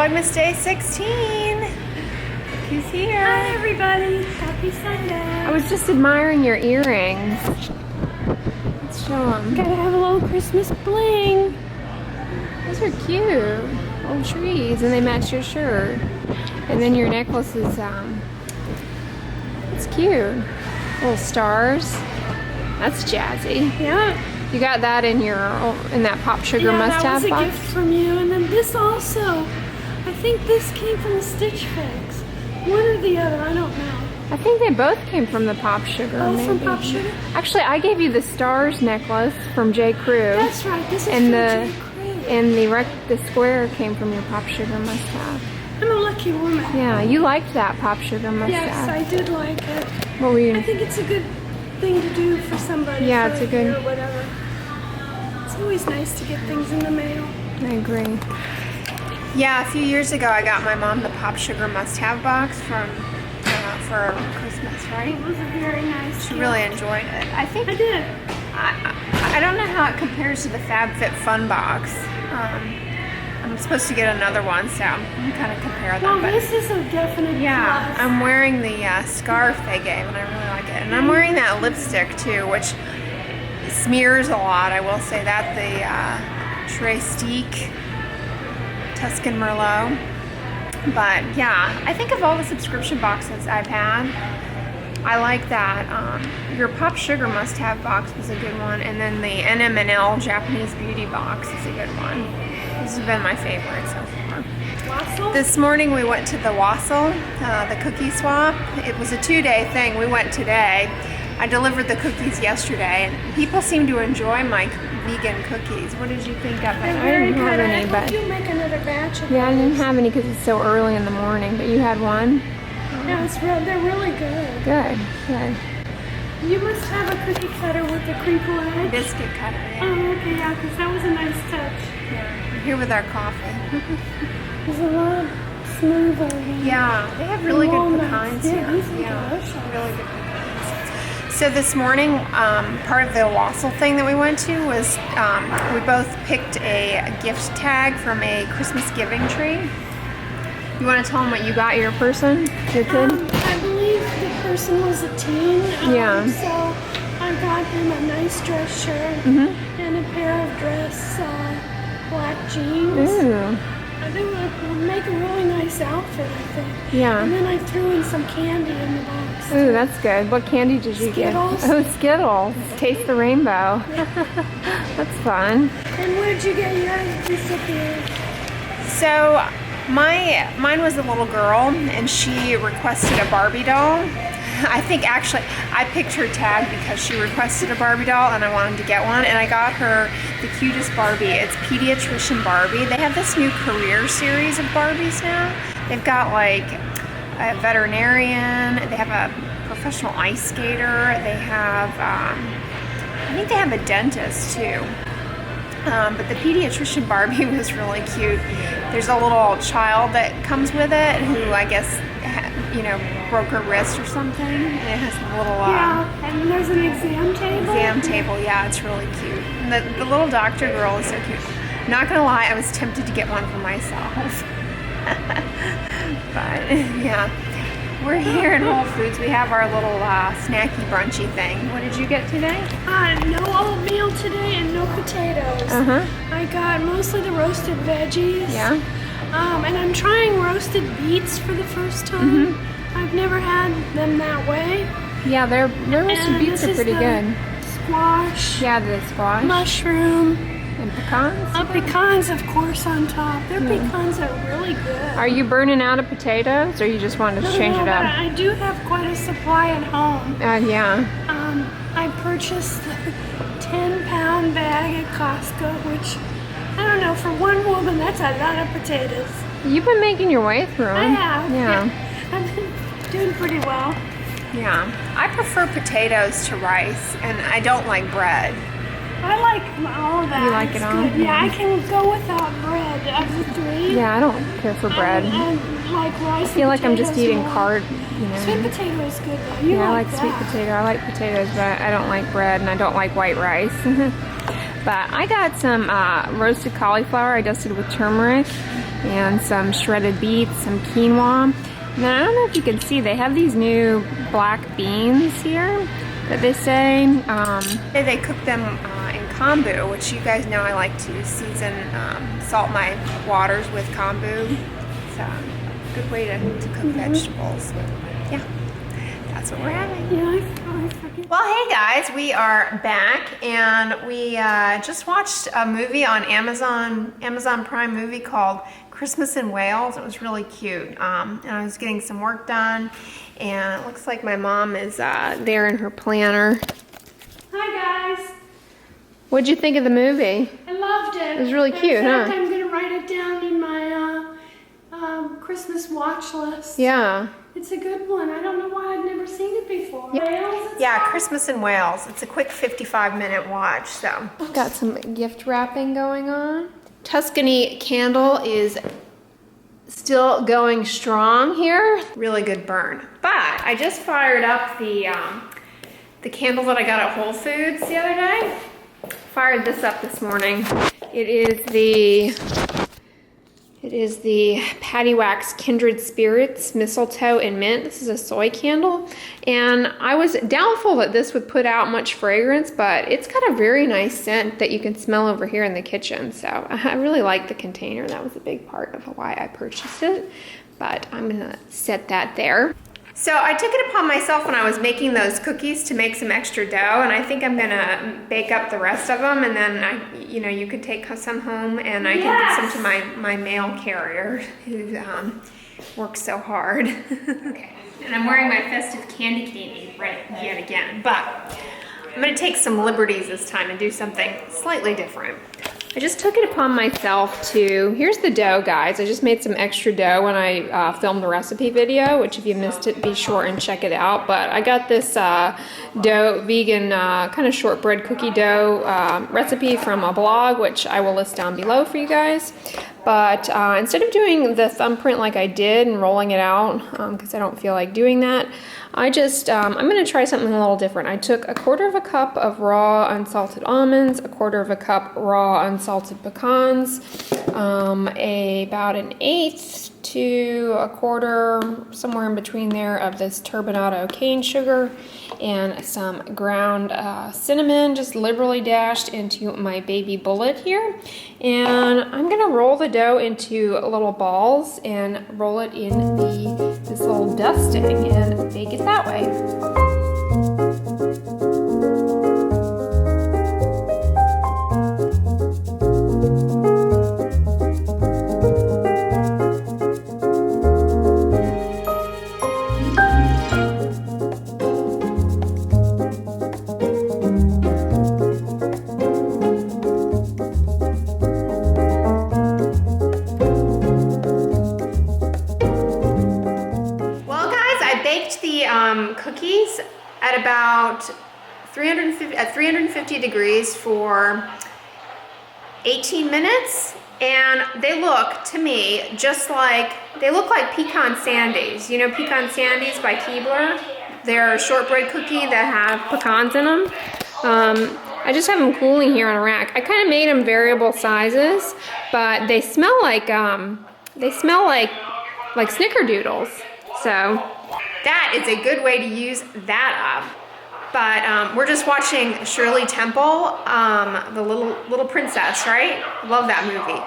Vlogmas Day 16. Who's here? Hi everybody. Happy Sunday. I was just admiring your earrings. Let's show them. Gotta have a little Christmas bling. Those are cute. Little trees, and they match your shirt. And then your necklace is, it's cute. Little stars. That's jazzy. Yeah. You got that in your, in that Pop Sugar must-have box? Yeah, that was a gift from you. And then this also, I think this came from Stitch Fix. One or the other, I don't know. I think they both came from the Pop Sugar. Oh, maybe. from Pop Sugar? Actually, I gave you the stars necklace from J. Crew. That's right, this is and from the, J. Crew. And the square came from your Pop Sugar must-have. I'm a lucky woman. Yeah, you liked that Pop Sugar must-have. Yes, I did like it. What were you? I think it's a good thing to do for somebody. Yeah, for it's a good. Or whatever. It's always nice to get things in the mail. I agree. Yeah, a few years ago I got my mom the Pop Sugar must-have box from for Christmas, right? It was a very nice She gift. really enjoyed it. I think I did. I don't know how it compares to the FabFitFun box. I'm supposed to get another one, so I'm kind of compare them. Well, but this is a definite yeah, plus. I'm wearing the scarf they gave, and I really like it. And I'm wearing that lipstick too, which smears a lot. I will say that the Dray Tuscan Merlot. But yeah, I think of all the subscription boxes I've had, I like that. Your Pop Sugar must-have box was a good one, and then the NM&L Japanese Beauty box is a good one. This has been my favorite so far. WASSAIL? This morning we went to the WASSAIL, the cookie swap. It was a 2-day thing. We went today. I delivered the cookies yesterday, and people seem to enjoy my vegan cookies. What did you think of it? They're I very didn't have good. any, I but hope you make another batch of yeah, I didn't those. have any because it's so early in the morning. But you had one. Yeah, they're really good. Good, good. You must have a cookie cutter with the crinkle edge. Biscuit cutter. Yeah. Oh, okay, yeah, because that was a nice touch. Yeah. We're here with our coffee. It's a lot smoother. Than Yeah, they have really good walnuts. pecans Yeah, here. these are Yeah, delicious. really good pecans. So this morning, part of the WASSAIL thing that we went to was we both picked a gift tag from a Christmas giving tree. You want to tell them what you got your person, your kid? I believe the person was a teen. Yeah. So I got him a nice dress shirt and a pair of dress black jeans. Ooh. They would make a really nice outfit, I think. Yeah. And then I threw in some candy in the box. Ooh, that's good. What candy did you Skittles. get? Oh, Skittles. Taste the rainbow. That's fun. And where'd you get your recipient? So mine was a little girl, and she requested a Barbie doll. I think actually I picked her tag because she requested a Barbie doll and I wanted to get one, and I got her the cutest Barbie. It's Pediatrician Barbie. They have this new career series of Barbies now. They've got like a veterinarian, they have a professional ice skater, they have, I think they have a dentist too. But the Pediatrician Barbie was really cute. There's a little child that comes with it who I guess, you know, broke her wrist or something. And it has a little Yeah, and there's an exam table. Yeah, it's really cute. And the little doctor girl is so cute. Not gonna lie, I was tempted to get one for myself. But yeah, we're here in Whole Foods. We have our little snacky brunchy thing. What did you get today? No oatmeal today and no potatoes. I got mostly the roasted veggies. Yeah. And I'm trying roasted beets for the first time. I've never had them that way. Yeah, their roasted beets are pretty good. Squash. Yeah, the squash. Mushroom. And pecans? Pecans, of course, on top. Their pecans are really good. Are you burning out of potatoes, or you just wanted to change it but up? I do have quite a supply at home. Yeah. I purchased a 10-pound bag at Costco, which, I don't know, for one woman, that's a lot of potatoes. You've been making your way through them. I have. Yeah. I've been doing pretty well. Yeah. I prefer potatoes to rice, and I don't like bread. I like all of that. You like It's it all? good. Yeah, I can go without bread. Of the three. Yeah, I don't care for bread. I like rice. I feel like I'm just eating card. you know. Sweet potato is good though. You Yeah, I like like that. sweet potato. I like potatoes, but I don't like bread, and I don't like white rice. But I got some roasted cauliflower I dusted with turmeric and some shredded beets, some quinoa. And then I don't know if you can see, they have these new black beans here that they say. They cook them in kombu, which you guys know I like to season, salt my waters with kombu. It's a good way to cook vegetables. Yeah, that's what we're having. Yeah, I forget. Well, hey guys, we are back, and we just watched a movie on Amazon Prime movie called Christmas in Wales. It was really cute, and I was getting some work done, and it looks like my mom is there in her planner. Hi guys. What'd you think of the movie? I loved it. It was really cute, in fact, huh? I'm gonna write it down in my Christmas watch list. Yeah. It's a good one. I don't know why I've never seen it before. Yeah. Wales, it's Yeah, called? Christmas in Wales. It's a quick 55-minute watch, so. Got some gift wrapping going on. Tuscany candle is still going strong here. Really good burn. But I just fired up the candle that I got at Whole Foods the other day. Fired this up this morning. It is the Patty Wax Kindred Spirits Mistletoe and Mint. This is a soy candle, and I was doubtful that this would put out much fragrance, but it's got a very nice scent that you can smell over here in the kitchen. So I really like the container. That was a big part of why I purchased it, but I'm gonna set that there. So I took it upon myself when I was making those cookies to make some extra dough, and I think I'm gonna bake up the rest of them, and then you could take some home, and I can give some to my mail carrier who works so hard. Okay. And I'm wearing my festive candy cane yet again, but I'm gonna take some liberties this time and do something slightly different. I just took it upon myself to, here's the dough, guys. I just made some extra dough when I filmed the recipe video, which if you missed it, be sure and check it out. But I got this dough, vegan kind of shortbread cookie dough recipe from a blog, which I will list down below for you guys. But instead of doing the thumbprint like I did and rolling it out, because I don't feel like doing that, I just, I'm going to try something a little different. I took 1/4 cup of raw unsalted almonds, 1/4 cup raw unsalted pecans, about 1/8 to 1/4, somewhere in between there, of this turbinado cane sugar, and some ground cinnamon, just liberally dashed into my baby bullet here. And I'm gonna roll the dough into little balls and roll it in this little dusting and bake it that way. Cookies at about 350 degrees for 18 minutes, and they look to me just like, they look like pecan sandies. You know pecan sandies by Keebler? They're a shortbread cookie that have pecans in them. I just have them cooling here on a rack. I kind of made them variable sizes, but they smell like Snickerdoodles. So that is a good way to use that up. But we're just watching Shirley Temple, the little princess, right? Love that movie.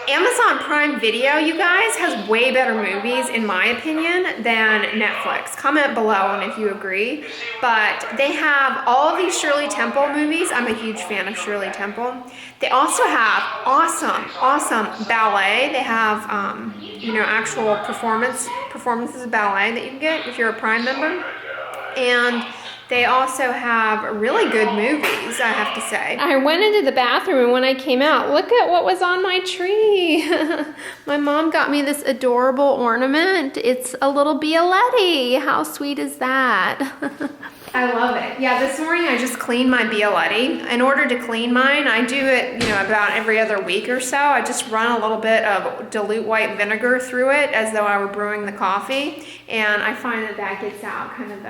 Amazon Prime Video, you guys, has way better movies, in my opinion, than Netflix. Comment below on if you agree. But they have all of these Shirley Temple movies. I'm a huge fan of Shirley Temple. They also have awesome ballet. They have, actual performances of ballet that you can get if you're a Prime member. And they also have really good movies, I have to say. I went into the bathroom, and when I came out, look at what was on my tree. My mom got me this adorable ornament. It's a little Bialetti. How sweet is that? I love it. Yeah, this morning I just cleaned my Bialetti. In order to clean mine, I do it, about every other week or so. I just run a little bit of dilute white vinegar through it as though I were brewing the coffee. And I find that gets out kind of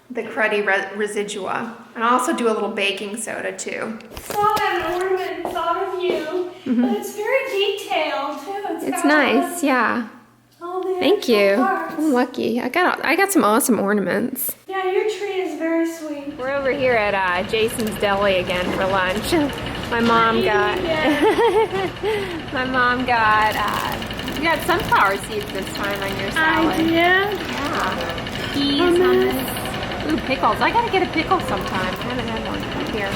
the cruddy residua. And I also do a little baking soda too. Saw that ornament and thought of you. But it's very detailed too. It's nice, yeah. Thank you. I'm lucky. I got some awesome ornaments. Yeah, your tree is very sweet. We're over here at Jason's Deli again for lunch. My mom got you got sunflower seeds this time on your salad. I did. Yeah. Peas, hummus. Ooh, pickles. I gotta get a pickle sometime. I haven't had one here.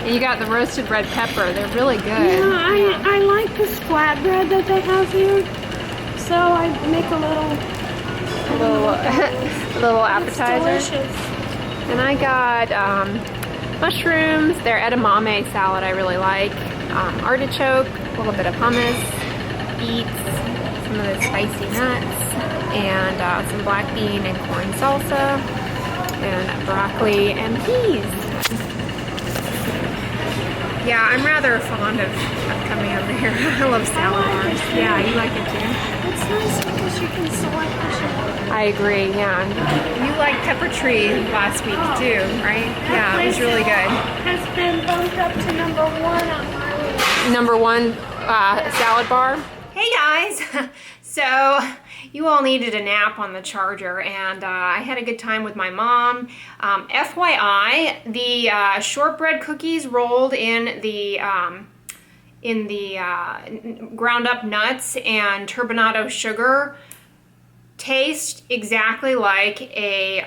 And you got the roasted red pepper. They're really good. Yeah, I like this flatbread that they have here. So I make a little appetizer. It's delicious. And I got mushrooms. They're edamame salad I really like. Artichoke, a little bit of hummus, beets, some of the spicy nuts, and some black bean and corn salsa, and broccoli and peas. Yeah, I'm rather fond of coming over here. I love salad bars. Yeah, you like it too? It's nice because you can select the shape. I agree, yeah. You liked Pepper Tree last week too, right? Yeah, it was really good. Has been bumped up to #1 on my list. #1 salad bar. Hey guys! So, you all needed a nap on the charger, and I had a good time with my mom. FYI, the shortbread cookies rolled in the ground up nuts and turbinado sugar taste exactly like a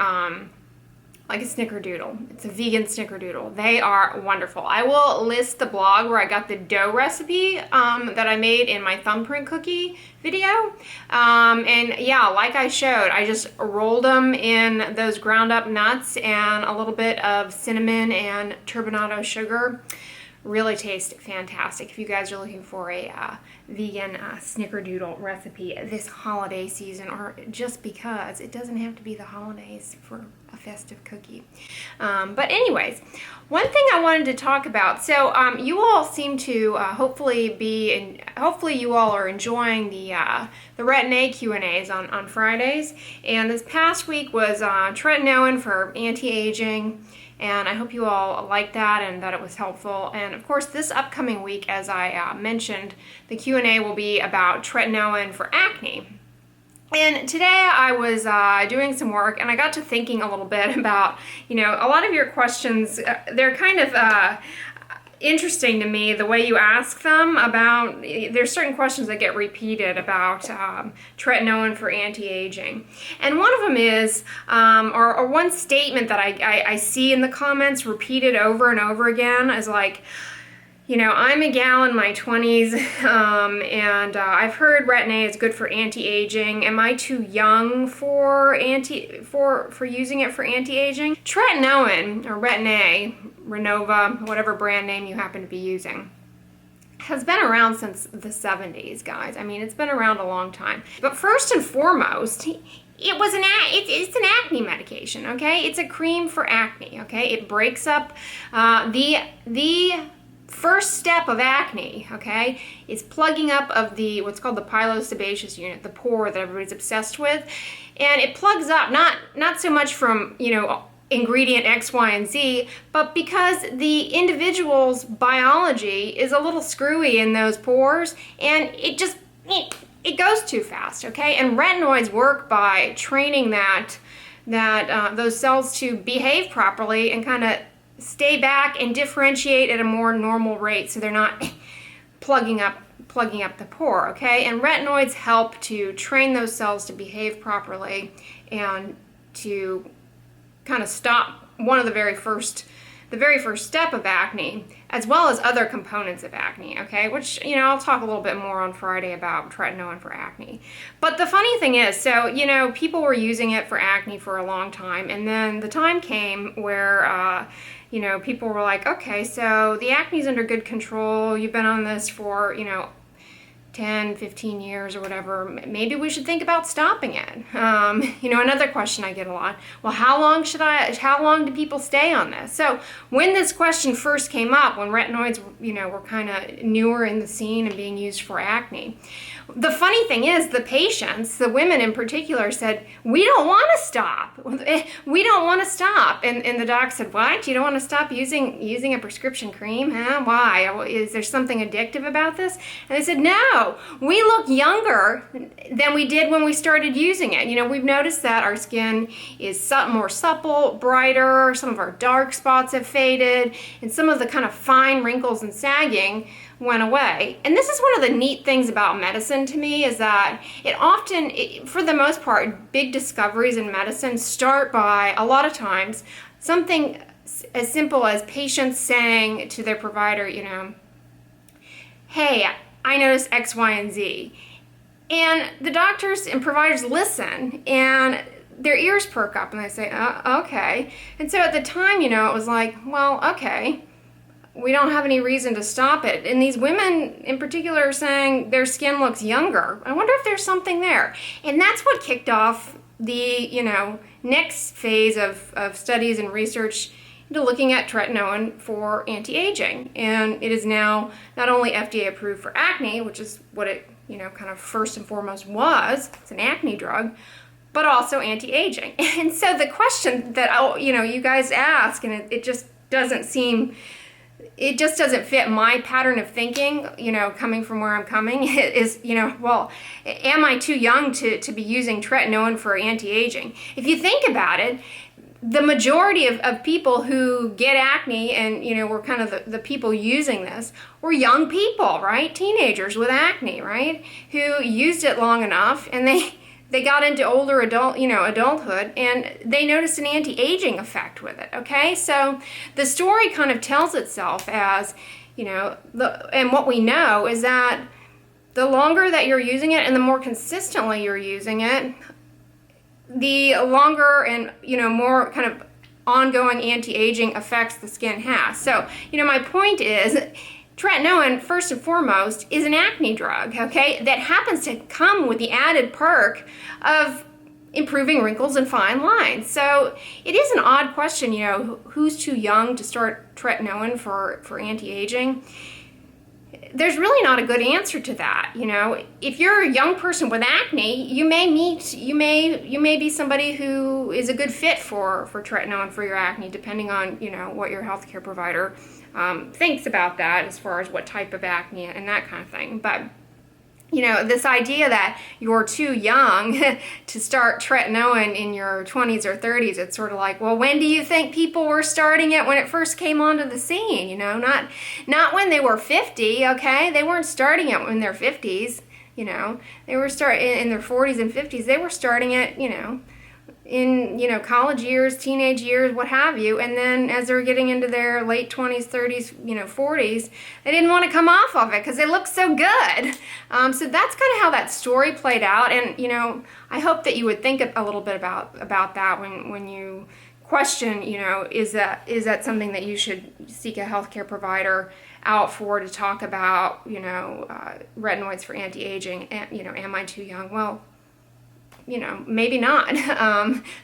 snickerdoodle. It's a vegan snickerdoodle. They are wonderful. I will list the blog where I got the dough recipe that I made in my thumbprint cookie video. And yeah, like I showed, I just rolled them in those ground up nuts and a little bit of cinnamon and turbinado sugar. Really taste fantastic. If you guys are looking for a vegan snickerdoodle recipe this holiday season, or just because it doesn't have to be the holidays for a festive cookie. But anyways, one thing I wanted to talk about. So you all seem to hopefully you all are enjoying the Retin-A Q&As on Fridays. And this past week was tretinoin for anti-aging. And I hope you all liked that and that it was helpful. And of course, this upcoming week, as I mentioned, the Q&A will be about tretinoin for acne. And today I was doing some work, and I got to thinking a little bit about, a lot of your questions, they're kind of interesting to me, the way you ask them about, there's certain questions that get repeated about tretinoin for anti-aging. And one of them is, or one statement that I see in the comments repeated over and over again is like, I'm a gal in my 20s, and I've heard Retin-A is good for anti-aging. Am I too young for using it for anti-aging? Tretinoin, or Retin-A, Renova, whatever brand name you happen to be using, has been around since the 70s, guys. I mean, it's been around a long time. But first and foremost, it's an acne medication, okay? It's a cream for acne, okay? It breaks up the first step of acne, okay, is plugging up of what's called the pilosebaceous unit, the pore that everybody's obsessed with. And it plugs up, not so much from, ingredient X, Y, and Z, but because the individual's biology is a little screwy in those pores, and it goes too fast, okay? And retinoids work by training those cells to behave properly and kind of stay back and differentiate at a more normal rate, so they're not plugging up the pore, okay? And retinoids help to train those cells to behave properly and to kind of stop one of the very first step of acne, as well as other components of acne, okay? Which, I'll talk a little bit more on Friday about tretinoin for acne. But the funny thing is, so, people were using it for acne for a long time, and then the time came where, people were like, okay, so the acne's under good control, you've been on this for, 10, 15 years or whatever, maybe we should think about stopping it. You know, another question I get a lot, well, how long do people stay on this? So when this question first came up, when retinoids, you know, were kind of newer in the scene and being used for acne, the funny thing is the patients, the women in particular, said, we don't want to stop. We don't want to stop. And the doc said, what? You don't want to stop using a prescription cream? Huh? Why? Is there something addictive about this? And they said, no, we look younger than we did when we started using it. You know, we've noticed that our skin is more supple, brighter, some of our dark spots have faded, and some of the kind of fine wrinkles and sagging went away. And this is one of the neat things about medicine to me, is that it often, for the most part, big discoveries in medicine start by, a lot of times, something as simple as patients saying to their provider, you know, hey, I noticed X, Y, and Z. And the doctors and providers listen, and their ears perk up, and they say, okay. And so at the time, you know, it was like, well, okay, we don't have any reason to stop it. And these women in particular are saying their skin looks younger. I wonder if there's something there. And that's what kicked off the, you know, next phase of studies and research into looking at tretinoin for anti-aging. And it is now not only FDA approved for acne, which is what it, you know, kind of first and foremost was, it's an acne drug, but also anti-aging. And so the question that, you know, you guys ask, and it just doesn't seem, it just doesn't fit my pattern of thinking, you know, coming from where I'm coming, is, you know, well, am I too young to be using tretinoin for anti-aging? If you think about it, the majority of people who get acne, and, you know, were kind of the people using this, were young people, right? Teenagers with acne, right? Who used it long enough, and they got into older adulthood, and they noticed an anti-aging effect with it, okay? So the story kind of tells itself as, you know, and what we know is that the longer that you're using it and the more consistently you're using it, the longer and, you know, more kind of ongoing anti-aging effects the skin has. So, you know, my point is, tretinoin, first and foremost, is an acne drug, okay, that happens to come with the added perk of improving wrinkles and fine lines. So it is an odd question, you know, who's too young to start tretinoin for anti-aging? There's really not a good answer to that, you know. If you're a young person with acne, you may be somebody who is a good fit for tretinoin for your acne, depending on, you know, what your healthcare provider thinks about that, as far as what type of acne and that kind of thing. But, you know, this idea that you're too young to start tretinoin in your 20s or 30s, it's sort of like, well, when do you think people were starting it when it first came onto the scene? You know, not when they were 50, okay? They weren't starting it in their 50s, you know. They were in their 40s and 50s. They were starting it, you know, in, you know, college years, teenage years, what have you, and then as they were getting into their late 20s, 30s, you know, 40s, they didn't want to come off of it because they looked so good. So that's kind of how that story played out, and, you know, I hope that you would think a little bit about that when you question, you know, is that something that you should seek a healthcare provider out for, to talk about, you know, retinoids for anti-aging, and, you know, am I too young? Well, you know, maybe not.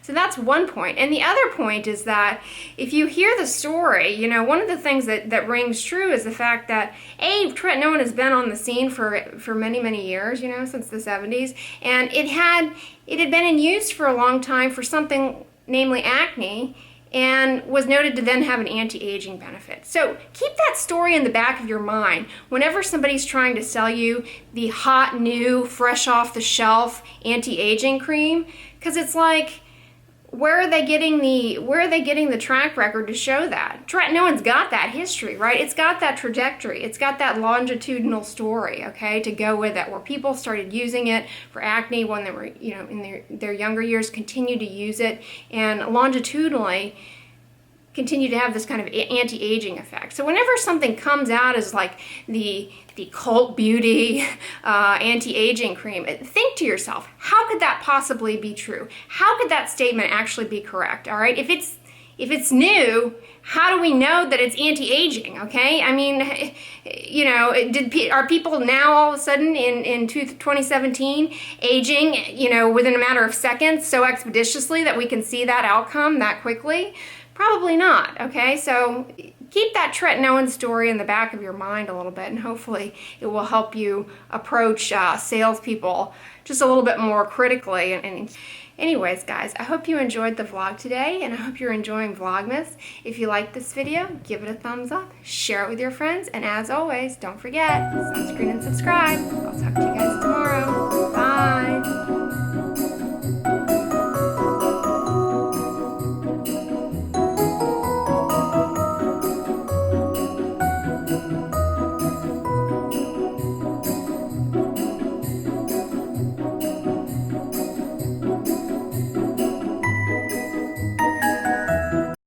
So that's one point. And the other point is that if you hear the story, you know, one of the things that rings true is the fact that, tretinoin has been on the scene for many, many years, you know, since the 70s, and it had been in use for a long time for something, namely acne, and was noted to then have an anti-aging benefit. So keep that story in the back of your mind whenever somebody's trying to sell you the hot, new, fresh off the shelf anti-aging cream, because it's like, where are they getting the track record to show that? Tretinoin's got that history, right? It's got that trajectory. It's got that longitudinal story, okay, to go with it, where people started using it for acne when they were, you know, in their younger years, continued to use it, and longitudinally continue to have this kind of anti-aging effect. So whenever something comes out as like the cult beauty anti-aging cream, think to yourself, how could that possibly be true? How could that statement actually be correct? All right, if if it's new, how do we know that it's anti-aging, okay? I mean, you know, are people now all of a sudden in 2017 aging, you know, within a matter of seconds so expeditiously that we can see that outcome that quickly? Probably not, okay? So keep that tretinoin story in the back of your mind a little bit, and hopefully it will help you approach salespeople just a little bit more critically. And anyways, guys, I hope you enjoyed the vlog today, and I hope you're enjoying Vlogmas. If you liked this video, give it a thumbs up, share it with your friends, and as always, don't forget, sunscreen and subscribe. I'll talk to you guys